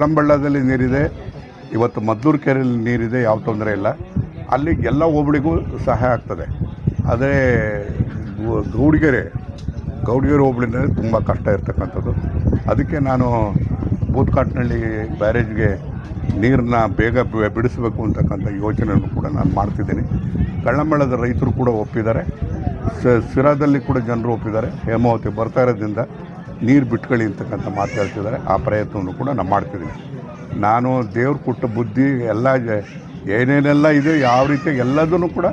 ಕಳಂಬಳ್ಳದಲ್ಲಿ ನೀರಿದೆ, ಇವತ್ತು ಮದ್ದೂರು ಕೆರೆಯಲ್ಲಿ ನೀರಿದೆ, ಯಾವ ತೊಂದರೆ ಇಲ್ಲ. ಅಲ್ಲಿ ಎಲ್ಲ ಹೋಬಳಿಗೂ ಸಹಾಯ ಆಗ್ತದೆ. ಅದೇ ಗೌಡಿಗೆರೆ ಹೋಬಳಿನಲ್ಲಿ ತುಂಬ ಕಷ್ಟ ಇರ್ತಕ್ಕಂಥದ್ದು. ಅದಕ್ಕೆ ನಾನು ಬೂತ್ಕಾಟ್ನಳ್ಳಿ ಬ್ಯಾರೇಜ್ಗೆ ನೀರನ್ನ ಬೇಗ ಬಿಡಿಸಬೇಕು ಅಂತಕ್ಕಂಥ ಯೋಚನೆಯನ್ನು ಕೂಡ ನಾನು ಮಾಡ್ತಿದ್ದೀನಿ. ಕಳ್ಳಂಬಳ್ಳದ ರೈತರು ಕೂಡ ಒಪ್ಪಿದ್ದಾರೆ, ಸಿರಾದಲ್ಲಿ ಕೂಡ ಜನರು ಒಪ್ಪಿದ್ದಾರೆ. ಹೇಮಾವತಿ ಬರ್ತಾ ಇರೋದ್ರಿಂದ ನೀರು ಬಿಟ್ಕೊಳ್ಳಿ ಅಂತಕ್ಕಂಥ ಮಾತು ಹೇಳ್ತಿದ್ದಾರೆ. ಆ ಪ್ರಯತ್ನವನ್ನು ಕೂಡ ನಾನು ಮಾಡ್ತಿದ್ದೀನಿ. ನಾನು ದೇವ್ರು ಕೊಟ್ಟ ಬುದ್ಧಿ ಎಲ್ಲ ಏನೇನೆಲ್ಲ ಇದೆ, ಯಾವ ರೀತಿ ಎಲ್ಲದನ್ನು ಕೂಡ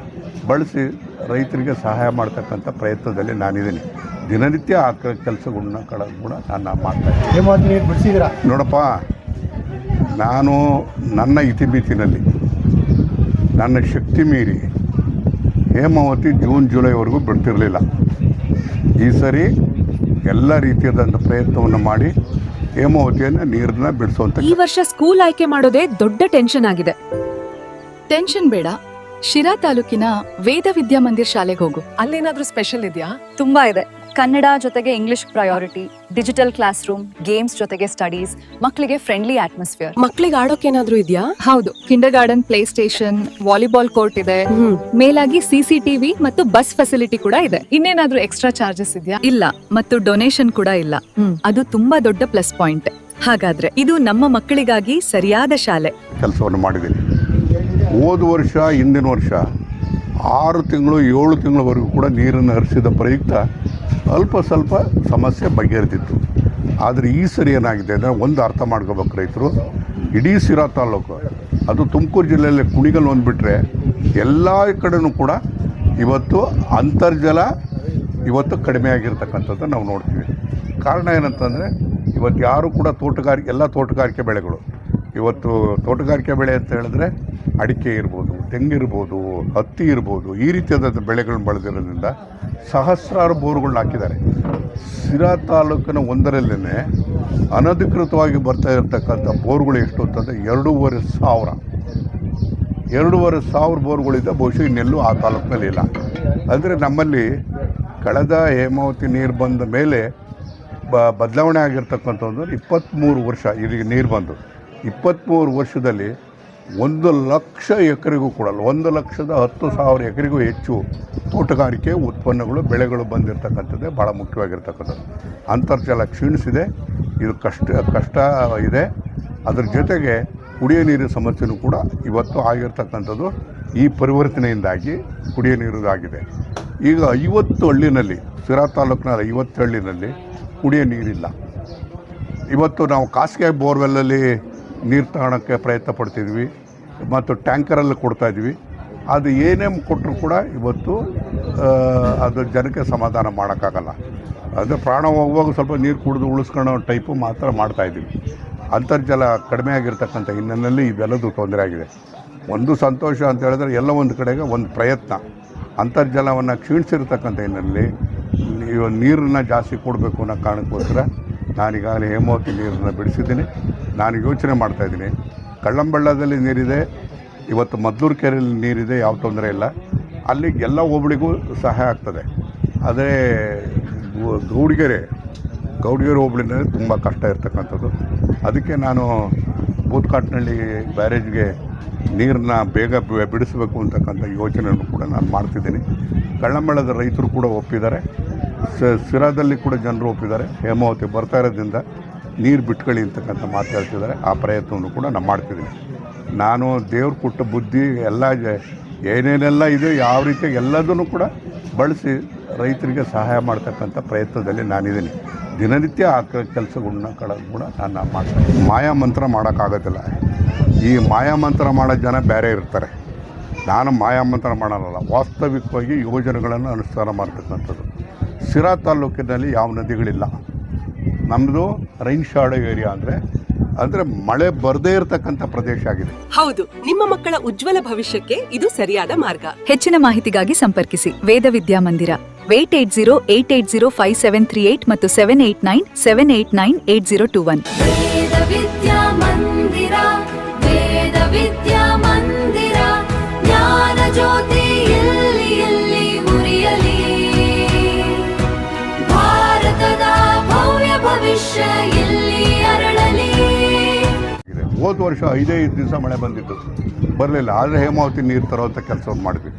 ಬಳಸಿ ರೈತರಿಗೆ ಸಹಾಯ ಮಾಡ್ತಕ್ಕಂಥ ಪ್ರಯತ್ನದಲ್ಲಿ ನಾನಿದ್ದೀನಿ. ದಿನನಿತ್ಯ ಆ ಕೆಲಸಗಳನ್ನ ಕೂಡ ನಾನು ಮಾಡ್ತಾಯಿದ್ದೀನಿ. ನೋಡಪ್ಪ, ನಾನು ನನ್ನ ಇತಿಮಿತಿನಲ್ಲಿ ನನ್ನ ಶಕ್ತಿ ಮೀರಿ ಹೇಮಾವತಿ ಜೂನ್ ಜುಲೈವರೆಗೂ ಬಿಡ್ತಿರಲಿಲ್ಲ. ಈ ಸರಿ ಎಲ್ಲ ರೀತಿಯಾದಂಥ ಪ್ರಯತ್ನವನ್ನು ಮಾಡಿ ಹೇಮಾವತಿಯನ್ನು ನೀರನ್ನ ಬಿಡಿಸುವಂತ. ಈ ವರ್ಷ ಸ್ಕೂಲ್ ಆಯ್ಕೆ ಮಾಡೋದೇ ದೊಡ್ಡ ಟೆನ್ಷನ್ ಆಗಿದೆ. ಟೆನ್ಷನ್ ಬೇಡ, ಶಿರಾ ತಾಲೂಕಿನ ವೇದ ವಿದ್ಯಾಮಂದಿರ್ ಶಾಲೆಗೆ ಹೋಗು. ಅಲ್ಲೇನಾದ್ರೂ ಸ್ಪೆಷಲ್ ಇದೆಯಾ? ತುಂಬಾ ಇದೆ. ಕನ್ನಡ ಜೊತೆಗೆ English priority, digital class room, games ಜೊತೆಗೆ ಸ್ಟಡೀಸ್, ಮಕ್ಕಳಿಗೆ ಫ್ರೆಂಡ್ಲಿ ಅಟ್ಮಾಸ್ಫಿಯರ್. ಮಕ್ಳಿಗೆ ಆಡೋಕೇನಾದ್ರೂ ಇದೆಯಾ? ಹೌದು, Kinder garden, play station, volleyball court ಇದೆ. ಮೇಲಾಗಿ CCTV ಮತ್ತು ಬಸ್ ಫೆಸಿಲಿಟಿ ಕೂಡ ಇದೆ. ಇನ್ನೇನಾದ್ರೂ ಎಕ್ಸ್ಟ್ರಾ ಚಾರ್ಜಸ್ ಇದೆಯಾ? ಇಲ್ಲ, ಮತ್ತು ಡೊನೇಷನ್ ಕೂಡ ಇಲ್ಲ. ಅದು ತುಂಬಾ ದೊಡ್ಡ ಪ್ಲಸ್ ಪಾಯಿಂಟ್. ಹಾಗಾದ್ರೆ ಇದು ನಮ್ಮ ಮಕ್ಕಳಿಗಾಗಿ ಸರಿಯಾದ ಶಾಲೆ. ಕೆಲಸವನ್ನು ಮಾಡಿದ್ದೀನಿ. ಹೋದ ವರ್ಷ, ಹಿಂದಿನ ವರ್ಷ 6 ತಿಂಗಳು 7 ತಿಂಗಳವರೆಗೂ ಕೂಡ ನೀರನ್ನು ಹರಿಸಿದ ಪ್ರಯುಕ್ತ ಅಲ್ಪ ಸ್ವಲ್ಪ ಸಮಸ್ಯೆ ಬಗೆಹರಿದಿತ್ತು. ಆದರೆ ಈ ಸರಿ ಏನಾಗಿದೆ ಅಂದರೆ, ಒಂದು ಅರ್ಥ ಮಾಡ್ಕೋಬೇಕು ರೈತರು. ಇಡೀ ಸಿರಾ ತಾಲೂಕು, ಅದು ತುಮಕೂರು ಜಿಲ್ಲೆಯಲ್ಲಿ ಕುಣಿಗಲ್ ಒಂದ್ಬಿಟ್ರೆ ಎಲ್ಲ ಕಡೆನೂ ಕೂಡ ಇವತ್ತು ಅಂತರ್ಜಲ ಇವತ್ತು ಕಡಿಮೆ ಆಗಿರ್ತಕ್ಕಂಥದ್ದು ನಾವು ನೋಡ್ತೀವಿ. ಕಾರಣ ಏನಂತಂದರೆ, ಇವತ್ತು ಯಾರು ಕೂಡ ಎಲ್ಲ ತೋಟಗಾರಿಕೆ ಬೆಳೆಗಳು, ಇವತ್ತು ತೋಟಗಾರಿಕೆ ಬೆಳೆ ಅಂತ ಹೇಳಿದ್ರೆ ಅಡಿಕೆ ಇರ್ಬೋದು, ತೆಂಗಿರ್ಬೋದು, ಹತ್ತಿ ಇರ್ಬೋದು, ಈ ರೀತಿಯಾದ ಬೆಳೆಗಳನ್ನ ಬೆಳೆದಿರೋದ್ರಿಂದ ಸಹಸ್ರಾರು ಬೋರ್ಗಳನ್ನ ಹಾಕಿದ್ದಾರೆ. ಸಿರಾ ತಾಲೂಕಿನ ಒಂದರಲ್ಲೇ ಅನಧಿಕೃತವಾಗಿ ಬರ್ತಾ ಇರತಕ್ಕಂಥ ಬೋರ್ಗಳು ಎಷ್ಟು ಅಂತಂದರೆ 2,500 ಬೋರ್ಗಳಿಂದ ಬಹುಶಃ ಇನ್ನೆಲ್ಲೂ ಆ ತಾಲೂಕಿನಲ್ಲಿ ಇಲ್ಲ. ಅಂದರೆ ನಮ್ಮಲ್ಲಿ ಕಳೆದ ಹೇಮಾವತಿ ನೀರು ಬಂದ ಮೇಲೆ ಬದಲಾವಣೆ ಆಗಿರ್ತಕ್ಕಂಥದ್ದು 23 ವರ್ಷ. ಇಲ್ಲಿಗೆ ನೀರು ಬಂದು 23 ವರ್ಷದಲ್ಲಿ 1,00,000 ಎಕರೆಗೂ ಕೂಡ 1,10,000 ಎಕರೆಗೂ ಹೆಚ್ಚು ತೋಟಗಾರಿಕೆ ಉತ್ಪನ್ನಗಳು, ಬೆಳೆಗಳು ಬಂದಿರತಕ್ಕಂಥದ್ದೇ ಭಾಳ ಮುಖ್ಯವಾಗಿರ್ತಕ್ಕಂಥದ್ದು. ಅಂತರ್ಜಲ ಕ್ಷೀಣಿಸಿದೆ, ಇದು ಕಷ್ಟ ಇದೆ. ಅದ್ರ ಜೊತೆಗೆ ಕುಡಿಯೋ ನೀರಿನ ಸಮಸ್ಯೆಯೂ ಕೂಡ ಇವತ್ತು ಆಗಿರ್ತಕ್ಕಂಥದ್ದು ಈ ಪರಿವರ್ತನೆಯಿಂದಾಗಿ ಕುಡಿಯೋ ನೀರು ಆಗಿದೆ. ಈಗ 50 ಹಳ್ಳಿನಲ್ಲಿ, ಸಿರಾ ತಾಲೂಕಿನ 50 ಹಳ್ಳಿನಲ್ಲಿ ಕುಡಿಯೋ ನೀರಿಲ್ಲ. ಇವತ್ತು ನಾವು ಖಾಸಗಿ ಬೋರ್ವೆಲ್ಲಲ್ಲಿ ನೀರು ತಗೊಳ್ಳೋಕ್ಕೆ ಪ್ರಯತ್ನ ಪಡ್ತಿದ್ವಿ ಮತ್ತು ಟ್ಯಾಂಕರಲ್ಲಿ ಕೊಡ್ತಾಯಿದ್ವಿ. ಅದು ಏನೇ ಕೊಟ್ಟರು ಕೂಡ ಇವತ್ತು ಅದು ಜನಕ್ಕೆ ಸಮಾಧಾನ ಮಾಡೋಕ್ಕಾಗಲ್ಲ. ಅದು ಪ್ರಾಣ ಹೋಗುವಾಗ ಸ್ವಲ್ಪ ನೀರು ಕುಡಿದು ಉಳಿಸ್ಕೊಳ್ಳೋ ಟೈಪು ಮಾತ್ರ ಮಾಡ್ತಾಯಿದ್ದೀವಿ. ಅಂತರ್ಜಲ ಕಡಿಮೆ ಆಗಿರ್ತಕ್ಕಂಥ ಹಿನ್ನೆಲೆಯಲ್ಲಿ ಇವೆಲ್ಲದೂ ತೊಂದರೆ ಆಗಿದೆ. ಒಂದು ಸಂತೋಷ ಅಂತ ಹೇಳಿದ್ರೆ, ಎಲ್ಲ ಒಂದು ಕಡೆಗೆ ಒಂದು ಪ್ರಯತ್ನ. ಅಂತರ್ಜಲವನ್ನು ಕ್ಷೀಣಿಸಿರ್ತಕ್ಕಂಥ ಹಿನ್ನೆಲೆಯಲ್ಲಿ ನೀರನ್ನು ಜಾಸ್ತಿ ಕೊಡಬೇಕು ಅನ್ನೋ ಕಾರಣಕ್ಕೋಸ್ಕರ ನಾನೀಗಾಗಲೇ ಹೇಮಾವತಿ ನೀರನ್ನು ಬಿಡಿಸಿದ್ದೀನಿ. ನಾನು ಯೋಚನೆ ಮಾಡ್ತಾಯಿದ್ದೀನಿ, ಕಳ್ಳಂಬಳ್ಳದಲ್ಲಿ ನೀರಿದೆ, ಇವತ್ತು ಮದ್ದೂರು ಕೆರೆಯಲ್ಲಿ ನೀರಿದೆ, ಯಾವ ತೊಂದರೆ ಇಲ್ಲ. ಅಲ್ಲಿ ಎಲ್ಲ ಹೋಬಳಿಗೂ ಸಹಾಯ ಆಗ್ತದೆ. ಅದೇ ಗೌಡಿಗೆರೆ ಹೋಬಳಿನಲ್ಲಿ ತುಂಬ ಕಷ್ಟ ಇರ್ತಕ್ಕಂಥದ್ದು. ಅದಕ್ಕೆ ನಾನು ಬೂತ್ಕಾಟ್ನಳ್ಳಿ ಬ್ಯಾರೇಜ್ಗೆ ನೀರನ್ನ ಬೇಗ ಬಿಡಿಸಬೇಕು ಅಂತಕ್ಕಂಥ ಯೋಚನೆಯನ್ನು ಕೂಡ ನಾನು ಮಾಡ್ತಿದ್ದೀನಿ. ಕಳ್ಳಂಬಳ್ಳದ ರೈತರು ಕೂಡ ಒಪ್ಪಿದ್ದಾರೆ, ಸಿರಾದಲ್ಲಿ ಕೂಡ ಜನರು ಒಪ್ಪಿದ್ದಾರೆ. ಹೇಮಾವತಿ ಬರ್ತಾ ಇರೋದ್ರಿಂದ ನೀರು ಬಿಟ್ಕೊಳ್ಳಿ ಅಂತಕ್ಕಂಥ ಮಾತು ಹೇಳ್ತಿದ್ದಾರೆ. ಆ ಪ್ರಯತ್ನವನ್ನು ಕೂಡ ನಾನು ಮಾಡ್ತಿದ್ದೀನಿ. ನಾನು ದೇವ್ರು ಕೊಟ್ಟ ಬುದ್ಧಿ ಎಲ್ಲ ಏನೇನೆಲ್ಲ ಇದೆ, ಯಾವ ರೀತಿ ಎಲ್ಲದನ್ನು ಕೂಡ ಬಳಸಿ ರೈತರಿಗೆ ಸಹಾಯ ಮಾಡ್ತಕ್ಕಂಥ ಪ್ರಯತ್ನದಲ್ಲಿ ನಾನಿದ್ದೀನಿ. ದಿನನಿತ್ಯ ಆ ಕೆಲಸಗಳನ್ನ ಕೂಡ ನಾನು ಮಾಡ್ತೀನಿ. ಮಾಯಾಮಂತ್ರ ಮಾಡೋಕ್ಕಾಗೋದಿಲ್ಲ. ಈ ಮಾಯಾಮಂತ್ರ ಮಾಡೋ ಜನ ಬೇರೆ ಇರ್ತಾರೆ. ನಾನು ಮಾಯಾಮಂತ್ರ ಮಾಡೋಲ್ಲ, ವಾಸ್ತವಿಕವಾಗಿ ಯೋಜನೆಗಳನ್ನು ಅನುಷ್ಠಾನ ಮಾಡ್ತಕ್ಕಂಥದ್ದು. ಸಿರಾ ತಾಲೂಕಿನಲ್ಲಿ ಯಾವ ನದಿಗಳಿಲ್ಲ. ನಮ್ಮದು ರೈನ್ ಶಾಡೋ ಏರಿಯಾ ಅಂದರೆ ಮಳೆ ಬರದೇ ಇರತಕ್ಕಂಥ ಪ್ರದೇಶ ಆಗಿದೆ. ಹೌದು, ನಿಮ್ಮ ಮಕ್ಕಳ ಉಜ್ವಲ ಭವಿಷ್ಯಕ್ಕೆ ಇದು ಸರಿಯಾದ ಮಾರ್ಗ. ಹೆಚ್ಚಿನ ಮಾಹಿತಿಗಾಗಿ ಸಂಪರ್ಕಿಸಿ ವೇದ ವಿದ್ಯಾಮಂದಿರ 8808805738 ಮತ್ತು 7897898021. ವೇದ ವಿದ್ಯಾಮಂದಿರ, ವೇದ ವಿದ್ಯಾಮಂದಿರ, ಜ್ಞಾನ ಜ್ಯೋತಿ ಎಲ್ಲಿ ಉರಿಯಲಿ, ಭಾರತದ ಭವ್ಯ ಭವಿಷ್ಯ ಎಲ್ಲಿ ಅರಳಲಿ. ಹೋದ ವರ್ಷ 5 ದಿವಸ ಮಳೆ ಬಂದಿತ್ತು, ಬರಲಿಲ್ಲ. ಆದರೆ ಹೇಮಾವತಿ ನೀರು ತರೋವಂಥ ಕೆಲಸವನ್ನು ಮಾಡಿದ್ವಿ.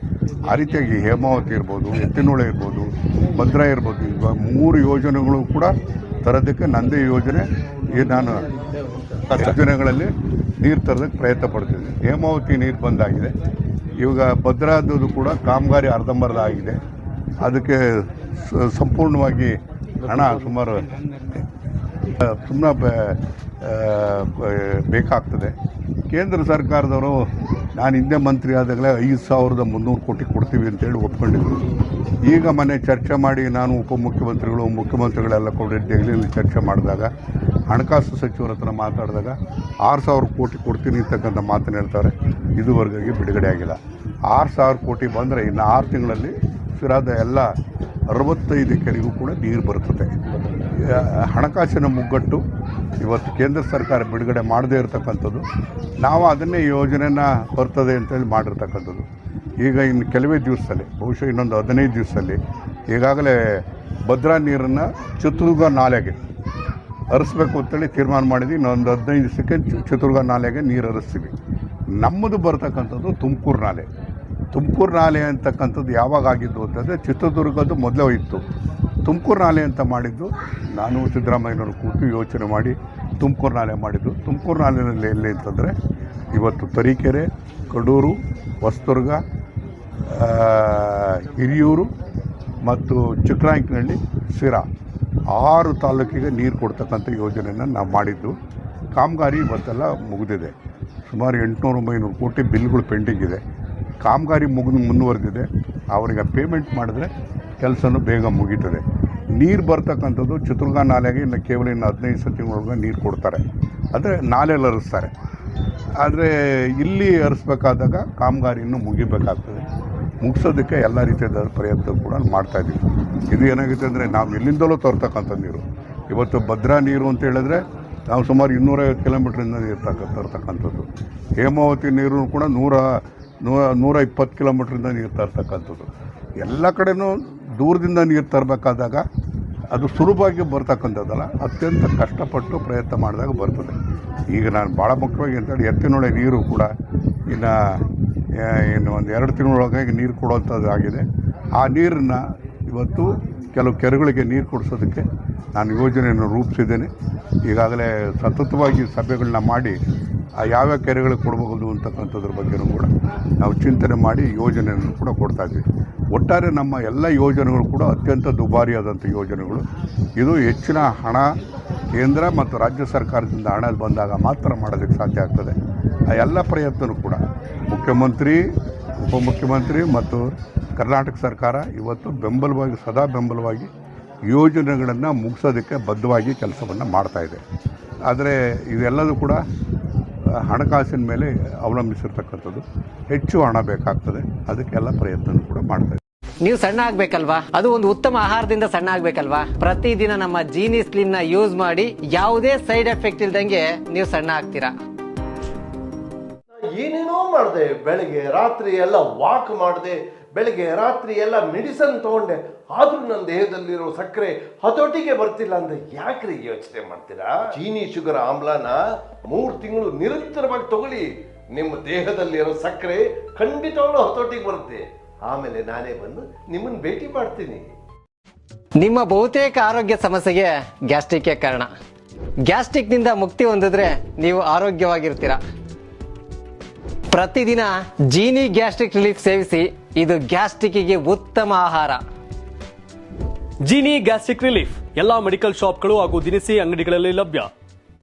ಆ ರೀತಿಯಾಗಿ ಹೇಮಾವತಿ ಇರ್ಬೋದು, ಎತ್ತಿನಹೊಳೆ ಇರ್ಬೋದು, ಭದ್ರಾ ಇರ್ಬೋದು, ಈಗ 3 ಯೋಜನೆಗಳು ಕೂಡ ತರೋದಕ್ಕೆ ನನ್ನದೇ ಯೋಜನೆ. ನಾನು ಯೋಜನೆಗಳಲ್ಲಿ ನೀರು ತರೋದಕ್ಕೆ ಪ್ರಯತ್ನ ಪಡ್ತಿದ್ದೆ. ಹೇಮಾವತಿ ನೀರು ಬಂದಾಗಿದೆ. ಇವಾಗ ಭದ್ರಾದ್ದು ಕೂಡ ಕಾಮಗಾರಿ ಅರ್ಧಂಬರ್ಧ ಆಗಿದೆ. ಅದಕ್ಕೆ ಸಂಪೂರ್ಣವಾಗಿ ಹಣ ಸುಮಾರು ಬೇಕಾಗ್ತದೆ. ಕೇಂದ್ರ ಸರ್ಕಾರದವರು ನಾನು ಹಿಂದೆ ಮಂತ್ರಿ ಆದಾಗಲೇ 5,300 ಕೋಟಿ ಕೊಡ್ತೀವಿ ಅಂತೇಳಿ ಒಪ್ಕೊಂಡಿದ್ರು. ಈಗ ಮನೆ ಚರ್ಚೆ ಮಾಡಿ ನಾನು ಉಪಮುಖ್ಯಮಂತ್ರಿಗಳು ಮುಖ್ಯಮಂತ್ರಿಗಳೆಲ್ಲ ಕೂಡ ದೆಹಲಿಯಲ್ಲಿ ಚರ್ಚೆ ಮಾಡಿದಾಗ, ಹಣಕಾಸು ಸಚಿವರ ಹತ್ರ ಮಾತಾಡಿದಾಗ 6,000 ಕೋಟಿ ಕೊಡ್ತೀನಿ ಅಂತಕ್ಕಂಥ ಮಾತನ್ನು ಹೇಳ್ತಾರೆ. ಇದುವರೆಗೆ ಬಿಡುಗಡೆ ಆಗಿಲ್ಲ. 6,000 ಕೋಟಿ ಬಂದರೆ ಇನ್ನು 6 ತಿಂಗಳಲ್ಲಿ ಸಿರಾದ ಎಲ್ಲ 65 ಕೆರೆಗೂ ಕೂಡ ನೀರು ಬರ್ತದೆ. ಹಣಕಾಸಿನ ಮುಗ್ಗಟ್ಟು ಇವತ್ತು ಕೇಂದ್ರ ಸರ್ಕಾರ ಬಿಡುಗಡೆ ಮಾಡದೇ ಇರತಕ್ಕಂಥದ್ದು. ನಾವು ಅದನ್ನೇ ಯೋಜನೆನ ಬರ್ತದೆ ಅಂತೇಳಿ ಮಾಡಿರ್ತಕ್ಕಂಥದ್ದು. ಈಗ ಇನ್ನು ಕೆಲವೇ ದಿವಸದಲ್ಲಿ, ಬಹುಶಃ ಇನ್ನೊಂದು 15 ದಿವಸದಲ್ಲಿ ಈಗಾಗಲೇ ಭದ್ರಾ ನೀರನ್ನು ಚಿತ್ರದುರ್ಗ ನಾಲೆಗೆ ಹರಿಸ್ಬೇಕು ಅಂತೇಳಿ ತೀರ್ಮಾನ ಮಾಡಿದ್ವಿ. ಇನ್ನೊಂದು 15 ದಿವಸಕ್ಕೆ ಚಿತ್ರದುರ್ಗ ನಾಲೆಗೆ ನೀರು ಹರಿಸ್ತೀವಿ. ನಮ್ಮದು ಬರ್ತಕ್ಕಂಥದ್ದು ತುಮಕೂರು ನಾಲೆ. ತುಮಕೂರು ನಾಲೆ ಅಂತಕ್ಕಂಥದ್ದು ಯಾವಾಗ ಆಗಿದ್ದು ಅಂತಂದರೆ ಚಿತ್ರದುರ್ಗದ್ದು ಮೊದಲೇ ಇತ್ತು. ತುಮಕೂರು ನಾಲೆ ಅಂತ ಮಾಡಿದ್ದು ನಾನು ಸಿದ್ದರಾಮಯ್ಯನವರು ಕೂತು ಯೋಚನೆ ಮಾಡಿ ತುಮಕೂರು ನಾಲೆ ಮಾಡಿದ್ದು. ತುಮಕೂರು ನಾಲೆಯಲ್ಲಿ ಎಲ್ಲಿ ಅಂತಂದರೆ ಇವತ್ತು ತರೀಕೆರೆ, ಕಡೂರು, ಹೊಸದುರ್ಗ, ಹಿರಿಯೂರು ಮತ್ತು ಚಿಕ್ಕನಾಯಕನಹಳ್ಳಿ, ಸಿರಾ 6 ತಾಲೂಕಿಗೆ ನೀರು ಕೊಡ್ತಕ್ಕಂಥ ಯೋಜನೆಯನ್ನು ನಾವು ಮಾಡಿದ್ದು. ಕಾಮಗಾರಿ ಇವತ್ತೆಲ್ಲ ಮುಗಿದಿದೆ. ಸುಮಾರು 800-900 ಕೋಟಿ ಬಿಲ್ಗಳು ಪೆಂಡಿಂಗ್ ಇದೆ. ಕಾಮಗಾರಿ ಮುಂದುವರೆದಿದೆ. ಅವರಿಗೆ ಪೇಮೆಂಟ್ ಮಾಡಿದ್ರೆ ಕೆಲಸನೂ ಬೇಗ ಮುಗೀತದೆ. ನೀರು ಬರ್ತಕ್ಕಂಥದ್ದು ಚಿತ್ರದುರ್ಗ ನಾಲೆಗೆ ಇನ್ನು ಕೇವಲ 15 ತಿಂಗಳೊಳಗೆ ನೀರು ಕೊಡ್ತಾರೆ. ಅಂದರೆ ನಾಲೆಯಲ್ಲಿ ಹರಿಸ್ತಾರೆ. ಆದರೆ ಇಲ್ಲಿ ಹರಿಸ್ಬೇಕಾದಾಗ ಕಾಮಗಾರಿ ಇನ್ನೂ ಮುಗಿಬೇಕಾಗ್ತದೆ. ಮುಗಿಸೋದಕ್ಕೆ ಎಲ್ಲ ರೀತಿಯಾದ ಪ್ರಯತ್ನ ಕೂಡ ಮಾಡ್ತಾಯಿದ್ದೀವಿ. ಇದು ಏನಾಗುತ್ತೆ ಅಂದರೆ ನಾವು ಎಲ್ಲಿಂದಲೂ ತರ್ತಕ್ಕಂಥ ನೀರು. ಇವತ್ತು ಭದ್ರಾ ನೀರು ಅಂತ ಹೇಳಿದ್ರೆ ನಾವು ಸುಮಾರು 250 ಕಿಲೋಮೀಟ್ರಿಂದ ನೀರು ತರ್ತಕ್ಕಂಥದ್ದು. ಹೇಮಾವತಿ ನೀರು ಕೂಡ 120 ಕಿಲೋಮೀಟ್ರಿಂದ ನೀರು ತರ್ತಕ್ಕಂಥದ್ದು. ಎಲ್ಲ ಕಡೆಯೂ ದೂರದಿಂದ ನೀರು ತರಬೇಕಾದಾಗ ಅದು ಸುಲಭವಾಗಿ ಬರ್ತಕ್ಕಂಥದ್ದಲ್ಲ, ಅತ್ಯಂತ ಕಷ್ಟಪಟ್ಟು ಪ್ರಯತ್ನ ಮಾಡಿದಾಗ ಬರ್ತದೆ. ಈಗ ನಾನು ಭಾಳ ಮುಖ್ಯವಾಗಿ ಅಂತೇಳಿ ಎತ್ತಿನಹೊಳೆ ನೀರು ಕೂಡ ಇನ್ನು ಒಂದು 2 ತಿಂಗಳೊಳಗಾಗಿ ನೀರು ಕೊಡುವಂಥದ್ದು ಆಗಿದೆ. ಆ ನೀರನ್ನು ಇವತ್ತು ಕೆಲವು ಕೆರೆಗಳಿಗೆ ನೀರು ಕೊಡಿಸೋದಕ್ಕೆ ನಾನು ಯೋಜನೆಯನ್ನು ರೂಪಿಸಿದ್ದೇನೆ. ಈಗಾಗಲೇ ಸತತವಾಗಿ ಸಭೆಗಳನ್ನ ಮಾಡಿ ಯಾವ್ಯಾವ ಕೆರೆಗಳಿಗೆ ಕೊಡಬಹುದು ಅಂತಕ್ಕಂಥದ್ರ ಬಗ್ಗೆಯೂ ಕೂಡ ನಾವು ಚಿಂತನೆ ಮಾಡಿ ಯೋಜನೆಯನ್ನು ಕೂಡ ಕೊಡ್ತಾಯಿದ್ದೀವಿ. ಒಟ್ಟಾರೆ ನಮ್ಮ ಎಲ್ಲ ಯೋಜನೆಗಳು ಕೂಡ ಅತ್ಯಂತ ದುಬಾರಿಯಾದಂಥ ಯೋಜನೆಗಳು. ಇದು ಹೆಚ್ಚಿನ ಹಣ ಕೇಂದ್ರ ಮತ್ತು ರಾಜ್ಯ ಸರ್ಕಾರದಿಂದ ಹಣ ಬಂದಾಗ ಮಾತ್ರ ಮಾಡೋದಕ್ಕೆ ಸಾಧ್ಯ ಆಗ್ತದೆ. ಆ ಎಲ್ಲ ಪ್ರಯತ್ನವೂ ಕೂಡ ಮುಖ್ಯಮಂತ್ರಿ, ಉಪಮುಖ್ಯಮಂತ್ರಿ ಮತ್ತು ಕರ್ನಾಟಕ ಸರ್ಕಾರ ಇವತ್ತು ಬೆಂಬಲವಾಗಿ, ಸದಾ ಬೆಂಬಲವಾಗಿ ಯೋಜನೆಗಳನ್ನು ಮುಗಿಸೋದಕ್ಕೆ ಬದ್ಧವಾಗಿ ಕೆಲಸವನ್ನು ಮಾಡ್ತಾಯಿದೆ. ಆದರೆ ಇದೆಲ್ಲದೂ ಕೂಡ ಹಣಕಾಸಿನ ಮೇಲೆ ಅವಲಂಬಿಸಿರ್ತಕ್ಕಂಥದ್ದು. ಹೆಚ್ಚು ಹಣ ಬೇಕಾಗ್ತದೆ. ಅದಕ್ಕೆಲ್ಲ ಪ್ರಯತ್ನ ಕೂಡ ಮಾಡ್ತಾಯಿದೆ. ನೀವು ಸಣ್ಣ ಆಗ್ಬೇಕಲ್ವಾ? ಅದು ಒಂದು ಉತ್ತಮ ಆಹಾರದಿಂದ ಸಣ್ಣ ಆಗ್ಬೇಕಲ್ವಾ? ಪ್ರತಿದಿನ ನಮ್ಮ ಜೀನಿ ಸ್ಲಿಮ್ ನ ಯೂಸ್ ಮಾಡಿ ಯಾವುದೇ ಸೈಡ್ ಎಫೆಕ್ಟ್ ಇಲ್ದಂಗೆ ನೀವು ಸಣ್ಣ ಆಗ್ತೀರಾ. ಏನೇನೋ ಮಾಡಿದೆ, ಬೆಳಗ್ಗೆ ರಾತ್ರಿ ಎಲ್ಲ ವಾಕ್ ಮಾಡಿದೆ, ಬೆಳಗ್ಗೆ ರಾತ್ರಿ ಎಲ್ಲ ಮೆಡಿಸನ್ ತಗೊಂಡೆ, ಆದ್ರೂ ನನ್ನ ದೇಹದಲ್ಲಿರೋ ಸಕ್ಕರೆ ಹತೋಟಿಗೆ ಬರ್ತಿಲ್ಲ ಅಂದ್ರೆ ಯಾಕ್ರಿ ಯೋಚನೆ ಮಾಡ್ತೀರಾ? ಚೀನಿ ಶುಗರ್ ಆಮ್ಲನ 3 ತಿಂಗಳು ನಿರಂತರವಾಗಿ ತಗೊಳ್ಳಿ. ನಿಮ್ಮ ದೇಹದಲ್ಲಿರೋ ಸಕ್ಕರೆ ಖಂಡಿತವಾಗ್ಲೂ ಹತೋಟಿಗೆ ಬರುತ್ತೆ. ಆಮೇಲೆ ನಾನೇ ಬಂದು ನಿಮ್ಮನ್ನು ಭೇಟಿ ಮಾಡ್ತೀನಿ. ನಿಮ್ಮ ಬಹುತೇಕ ಆರೋಗ್ಯ ಸಮಸ್ಯೆಗೆ ಗ್ಯಾಸ್ಟ್ರಿಕ್ ಕಾರಣ. ಗ್ಯಾಸ್ಟ್ರಿಕ್ ನಿಂದ ಮುಕ್ತಿ ಹೊಂದಿದ್ರೆ ನೀವು ಆರೋಗ್ಯವಾಗಿರ್ತೀರಾ. ಪ್ರತಿದಿನ ಜೀನಿ ಗ್ಯಾಸ್ಟ್ರಿಕ್ ರಿಲೀಫ್ ಸೇವಿಸಿ. ಇದು ಗ್ಯಾಸ್ಟ್ರಿಕ್ಗೆ ಉತ್ತಮ ಆಹಾರ. ಜೀನಿ ಗ್ಯಾಸ್ಟ್ರಿಕ್ ರಿಲೀಫ್ ಎಲ್ಲಾ ಮೆಡಿಕಲ್ ಶಾಪ್ಗಳು ಹಾಗೂ ದಿನಸಿ ಅಂಗಡಿಗಳಲ್ಲಿ ಲಭ್ಯ.